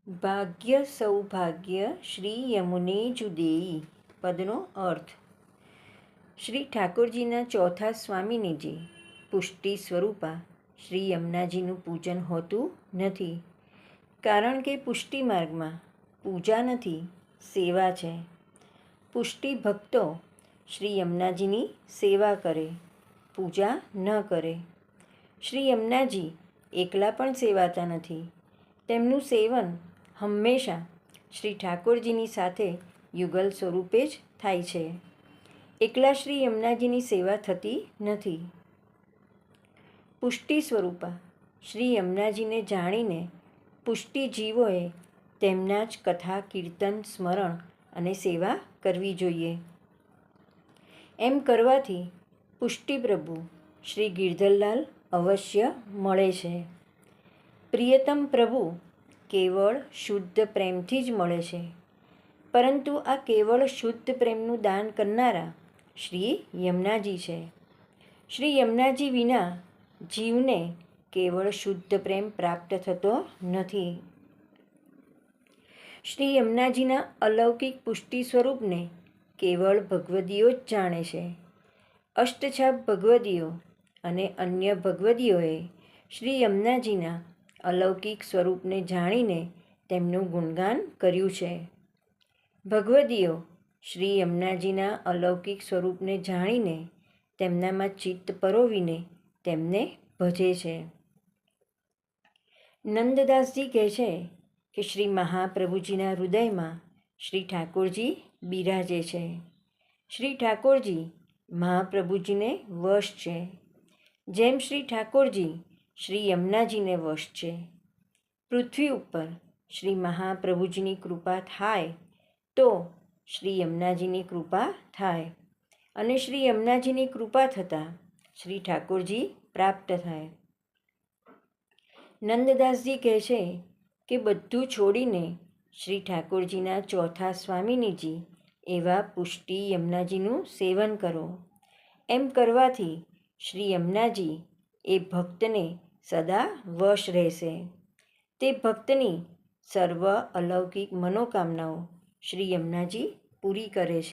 ભાગ્ય સૌભાગ્ય શ્રી યમુને જુદેઈ પદનો અર્થ. શ્રી ઠાકોરજીના ચોથા સ્વામિનીજી પુષ્ટિ સ્વરૂપા શ્રી યમુનાજીનું પૂજન હોતું નથી, કારણ કે પુષ્ટિ માર્ગમાં પૂજા નથી, સેવા છે. પુષ્ટિ ભક્તો શ્રી યમુનાજીની સેવા કરે, પૂજા ન કરે. શ્રી યમુનાજી એકલા પણ સેવાતા નથી. તેમનું સેવન હંમેશા શ્રી ઠાકોરજીની સાથે યુગલ સ્વરૂપે જ થાય છે. એકલા શ્રી યમુનાજીની સેવા થતી નથી. પુષ્ટિ સ્વરૂપા શ્રી યમુનાજીને જાણીને પુષ્ટિ જીવોએ તેમના જ કથા, કીર્તન, સ્મરણ અને સેવા કરવી જોઈએ. એમ કરવાથી પુષ્ટિ પ્રભુ શ્રી ગિરધરલાલ અવશ્ય મળે છે. પ્રિયતમ પ્રભુ કેવળ શુદ્ધ પ્રેમથી જ મળે છે, પરંતુ આ કેવળ શુદ્ધ પ્રેમનું દાન કરનારા શ્રી યમુનાજી છે. શ્રી યમુનાજી વિના જીવને કેવળ શુદ્ધ પ્રેમ પ્રાપ્ત થતો નથી. શ્રી યમુનાજીના અલૌકિક પુષ્ટિ સ્વરૂપને કેવળ ભગવદીઓ જ જાણે છે. અષ્ટછાપ ભગવદીઓ અને અન્ય ભગવદીઓએ શ્રી યમુનાજીના અલૌકિક સ્વરૂપને જાણીને તેમનું ગુણગાન કર્યું છે. ભગવદીઓ શ્રી યમુનાજીના અલૌકિક સ્વરૂપને જાણીને તેમનામાં ચિત્ત પરોવીને તેમને ભજે છે. નંદદાસજી કહે છે કે શ્રી મહાપ્રભુજીના હૃદયમાં શ્રી ઠાકોરજી બિરાજે છે. શ્રી ઠાકોરજી મહાપ્રભુજીને વશ છે, જેમ શ્રી ઠાકોરજી શ્રી યમુનાજીને વશ છે. પૃથ્વી ઉપર શ્રી મહાપ્રભુજીની કૃપા થાય તો શ્રી યમુનાજીની કૃપા થાય, અને શ્રી યમુનાજીની કૃપા થતાં શ્રી ઠાકોરજી પ્રાપ્ત થાય. નંદદાસજી કહે છે કે બધું છોડીને શ્રી ઠાકોરજીના ચોથા સ્વામિનીજી એવા પુષ્ટિ યમુનાજીનું સેવન કરો. એમ કરવાથી શ્રી યમુનાજી એ ભક્તને સદા વશ રહેશે. તે ભક્તની સર્વ અલૌકિક મનોકામનાઓ શ્રી યમુનાજી પૂરી કરે છે.